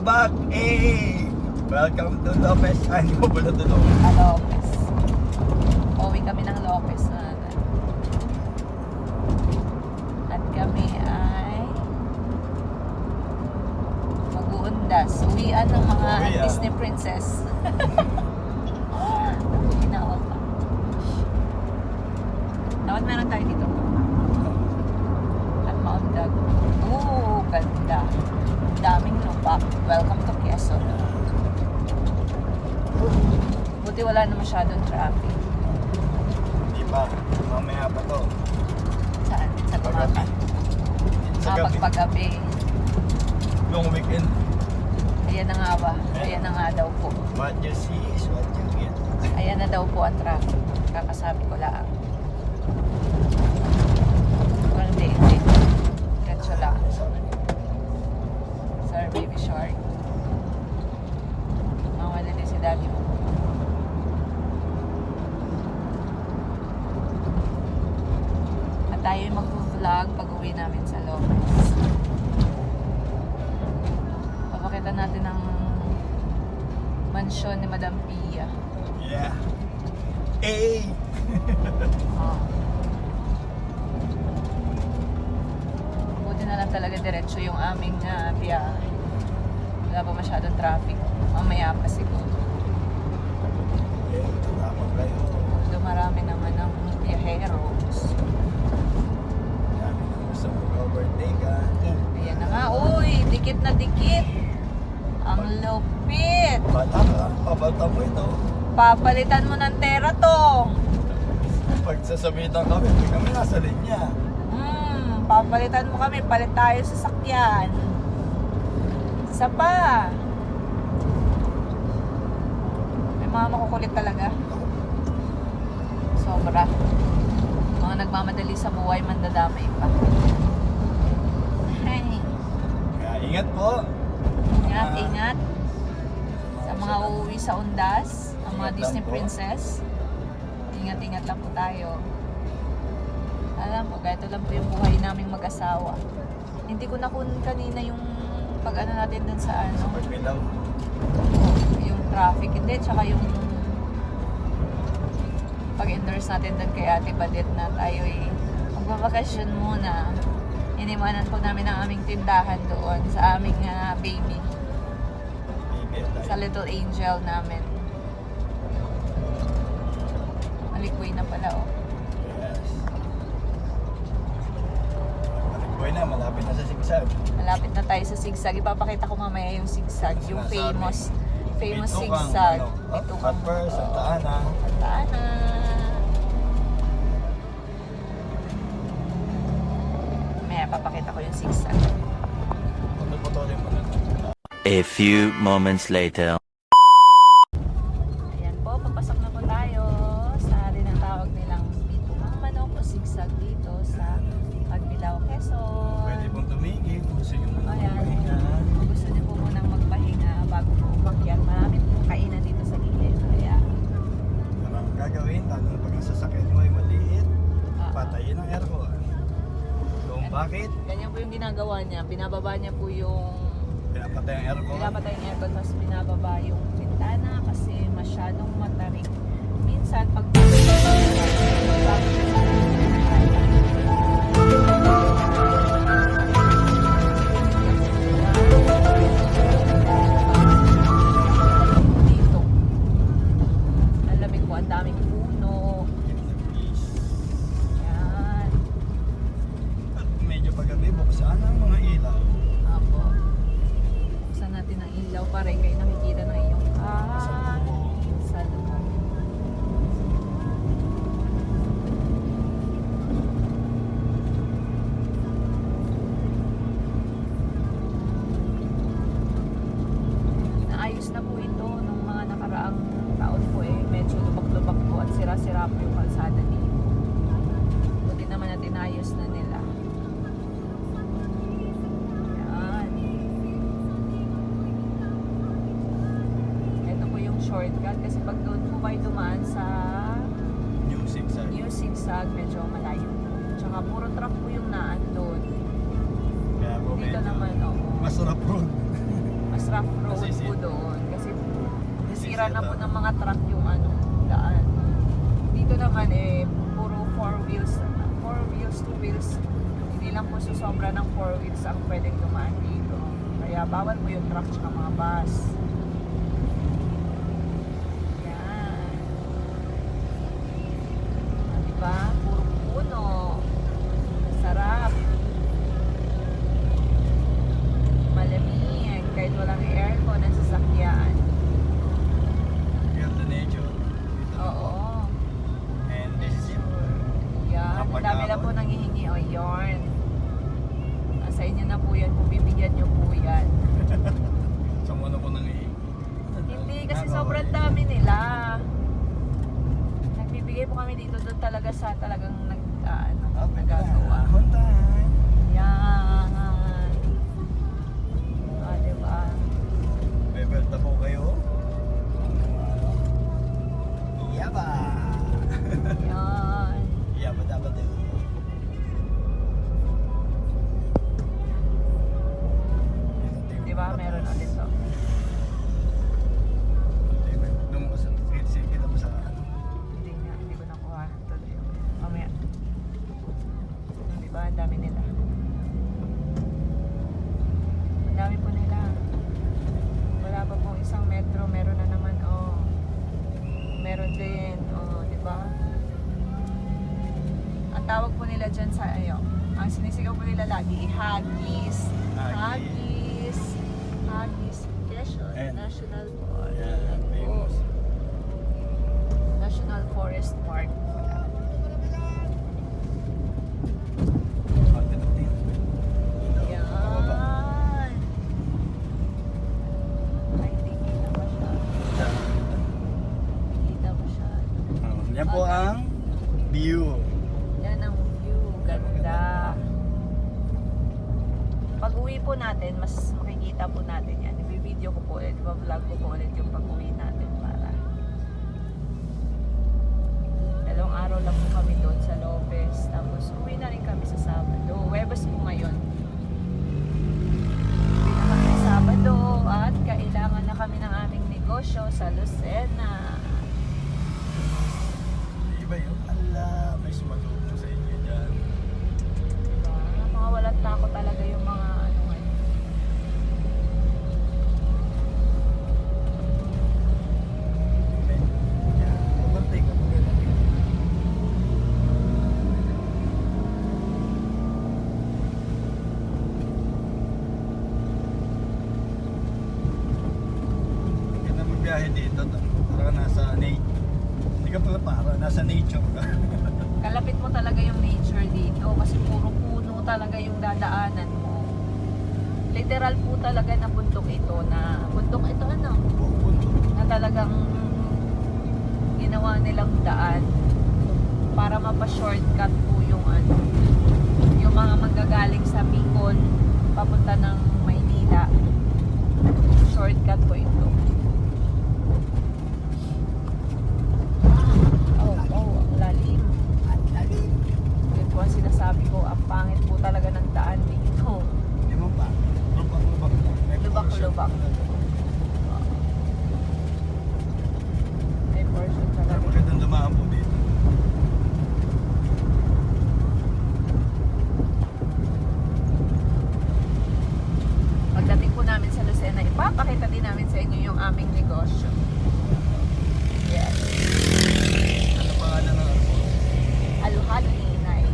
back! Hey! Welcome to Lopez. Ay, hindi ko pala to Lopez. Lopez. Uwi kami ng Lopez na. At kami ay mag-uundas. Uwian ng mga Disney princess. Hinawag pa. Dapat meron tayo dito. At maundag. Oo, ganda. Daming lupa. Welcome to Quezon. Buti wala na masyadong traffic. Hindi pa. Mamaya pa to. Saan? Sa Tumakan? Sa gabi. Pagpagabi. Long weekend. Ayan na nga ba? Ayan na nga daw po. What you see is what you get. Ayan na daw po ang traffic. Kakasabi ko lang. Well, hindi. Diretso lang. Sorry, baby shark. Mawala din si daddy mo. At tayo mag-vlog pag-uwi namin sa Lopez. Papakita natin ang mansyon ni Madam Pia. Yeah. Hey! Oh. Buti na lang talaga diretso yung aming biyahe. Wala pa masyadong traffic. Mamaya pa siguro. Eh, tatapag kayo. Dumarami naman ng biyaheros. Dami na gusto mag-overtake ka. Ayan na nga. Uy, dikit na dikit. Ang lupit. Bata ka, pabalta mo ito. Papalitan mo ng tera to. Pag sasabitan kami, hindi kami nasa linya. Papalitan mo kami. Palit tayo sa sakyan. Isa pa. May mga makukulit talaga. Sobra. Mga nagmamadali sa buhay, mandadamay pa. Hey. Kaya ingat po. Ingat, ingat. Sa mga uuwi sa Undas, ang mga Ingat Disney lang po. princess, ingat-ingat lang po tayo. Alam po, ganito lang po yung buhay naming mag-asawa. Hindi ko na kun kanina yung pag-ano natin dun sa ano, Sa pagbilaw. yung traffic. Hindi, tsaka yung pag-endorse natin dun kay Ate Badet na tayo magbabakasyon muna. Iniwanan po namin ang aming tindahan doon sa aming baby. Sa little angel namin. Malikway na pala, oh. Yes. Malikboy na, malapit na sa sigsag. Malapit na tayo sa zigzag. Ipapakita ko mamaya yung zigzag. Yung famous Bitukang, zigzag. Bitukang. Patpers, Santa Ana. Santa Ana. Mamaya papakita ko yung zigzag. Putol-putulin mo na. A few moments later. Ayan po, papasok na po tayo sa tinatawag nilang Bitukang Manok o zigzag dito sa Pagbilao, Quezon. Pwede pong tumigil. Gusto nyo muna Ayan. magpahinga. Gusto niyo po munang magpahinga bago po umakyat. Marami po kainan dito sa gilid. Kaya, Parang gagawin, lalo na pag ang sasakyan mo ay maliit, patayin ang aircon. Kung bakit, ganyan po yung ginagawa niya. Binababa niya po yung pinapatay ang aircon. pinapatay yung aircon tapos binababa yung bintana kasi masyadong matarik. Minsan pag dito. Ang lamig po, ang daming puno. Yan. At medyo paggabi, buksan ang mga ilaw. Apo. Buksan natin ang ilaw para kayo nakikita ng iyong sa loob. Naayos na po ito nung mga nakaraang taon po medyo lubak-lubak po at sira-sira po yung kalsada dito. Buti naman na tinayos na nila. Yan. Ito po yung shortcut kasi pag doon po kayo dumaan sa New zigzag. New Zigzag, medyo malayo po. Tsaka puro truck po yung naan doon. Kaya po Dito medyo naman, oo. masarap road. Mas rough road Nasisira. po doon. Kasi nasira na po Nasisira. ng mga truck yung ano, daan. Dito naman eh, puro 4 wheels, 2 wheels. Hindi lang po susobra ng 4 wheels ang pwedeng dumaan dito. Kaya bawal po yung truck tsaka mga bus. Yan. Diba? Puro puno. Sarap. Malamig. Kahit walang aircon ang sasakyan. Feel the nature. Oo. And this is it. Yan. Ang dami na po nanghihingi. O, yarn. Sa inyo na po yan. Kung bibigyan nyo po yan. Sa muna ko nang Hindi, kasi sobrang dami nila. Nagbibigay po kami dito doon talaga sa talagang nagagawa. On time. Yan. Diba? Bebelta po kayo. Yaba. Yan. Yaba dapat eh. Diba? Meron ulit to. Doon mo sa kita mo sa Hindi nga, hindi ko nakuha. Tuloy. Mamaya. Diba? Ang dami nila. Ang dami po nila. Wala pa pong isang metro. Meron na naman. Oh. Meron din. Oh, diba? Ang tawag po nila dyan sa ang sinisigaw po nila lagi, Haggis. Haggis. Haggis Station. Ayan. National Forest. Yan, famous. National Forest Park. Yan. Ay, hindi kita masyado. Kita masyado. Yan po ang view. Yan ang view. Ganda. Pag uwi po natin, mas makikita po natin yan. I-video ko po ulit. I-vlog ko po ulit yung pag uwi natin para. Dalawang araw lang po kami doon sa Lopez. Tapos uwi na rin kami sa Sabado. Webes po ngayon. Uwi na kami sa Sabado at kailangan na kami ng aming negosyo sa Lucena. Iba yun. Ala, may sumalubo sa inyo dyan. Diba? Mga walang takot talaga yung mga ano ngayon. Yan, overtake ako ganun. Hindi ka na magbiyahe dito. Para nasa nature. Hindi ka pala para, nasa nature ka. Kalapit mo talaga yung nature dito kasi puro puno talaga yung dadaanan mo. Literal po talaga na bundok ito ano, na talagang ginawa nilang daan para mapa-shortcut po yung ano, yung mga manggagaling sa Bicol papunta ng Maynila. Shortcut po ito. Ang lalim. Yun po ang sinasabi ko, ang pangit po talaga ng daan dito. Hindi mo pa. Lubak-lubak. May portion. Lubak-lubak. May portion Pero talaga. magandang dumaan po dito. Pagdating po namin sa Lucena, ipapakita din namin sa inyo yung aming negosyo. Yes. Ano pangalan ng ano? Aluhalo ni Inay.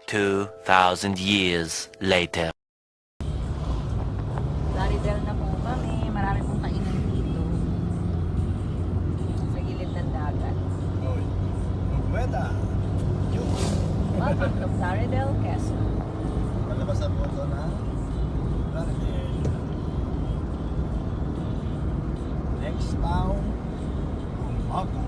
2,000 years later. Laridel na po kami. Marami pong kainan dito. Sa gilid ng dagat. Oy. Magweda. Yun. Welcome to Laridel, Quezon. Palabas na po ito na Laridel. Next town, Umaga.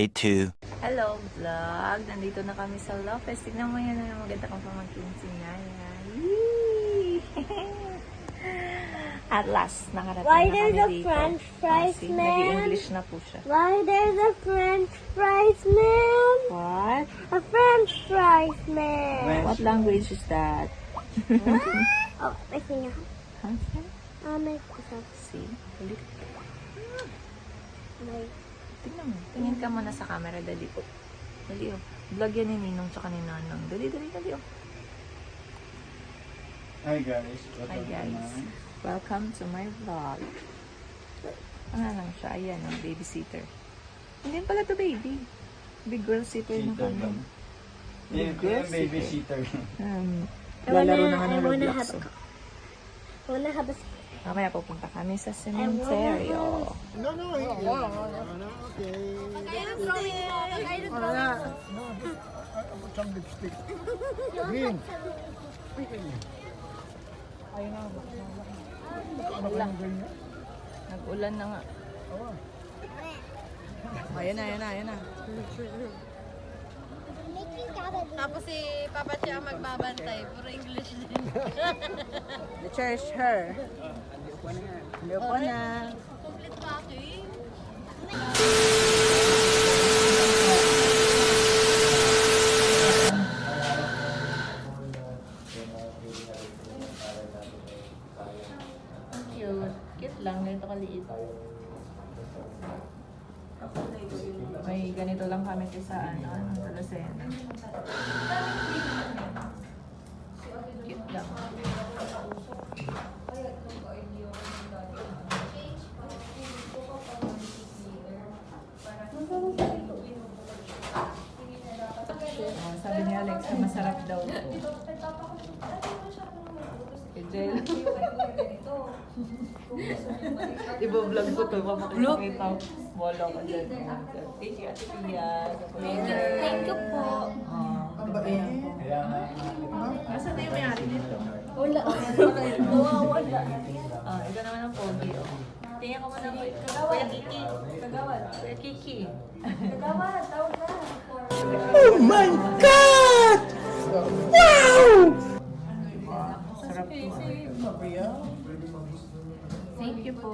2. Hello vlog! Nandito na kami sa Lopez. Tignan mo yan na maganda kang pamangkin si Naya. Yee! At last, nakarating Why na there's kami a dito. French fries See, man? nag-i-English na po siya. Why there's a French fries man? What? A French fries man. What language is that? Oh, I see now. Huh? I'll make this up. See? Ulit. Wait. Tingnan mo. Tingin ka muna sa camera. Dali. Oh. Dali oh. Vlog yan ni Ninong tsaka ni Nanang. Dali oh. Hi guys. Hi guys. Welcome to my vlog. Ano lang siya? Ayan, ang babysitter. Hindi pala to baby. Big girl sitter na kami. Big girl sitter. Babysitter. Lalaro na nga ng I wanna Roblox. have I wanna have a Mamaya pupunta kami sa cementerio. No, okay. Some lipstick. Green. Nag-ulan na nga. Ayan na. Tapos si Papa siya ang magbabantay. Puro English din. The cherish her. Hindi po na. Complete packing. Cute. Cute lang. Ganito kaliit. May ganito lang kami sa sa Lucena. Cute lang. Sabi ni Alex, masarap daw ito. Kejel. Ibo-vlog ko to. Papakita. Wala ka dyan. Thank you, Ate Pia. Thank you po. Asa na yung may-ari dito? Wala. Wala. Ito naman ang pogi. Tingnan ko muna kay Kuya Kiki. Kagawad. Kuya Kiki. Kagawad. Tawag na. Oh my God! Sarap po. Thank you po.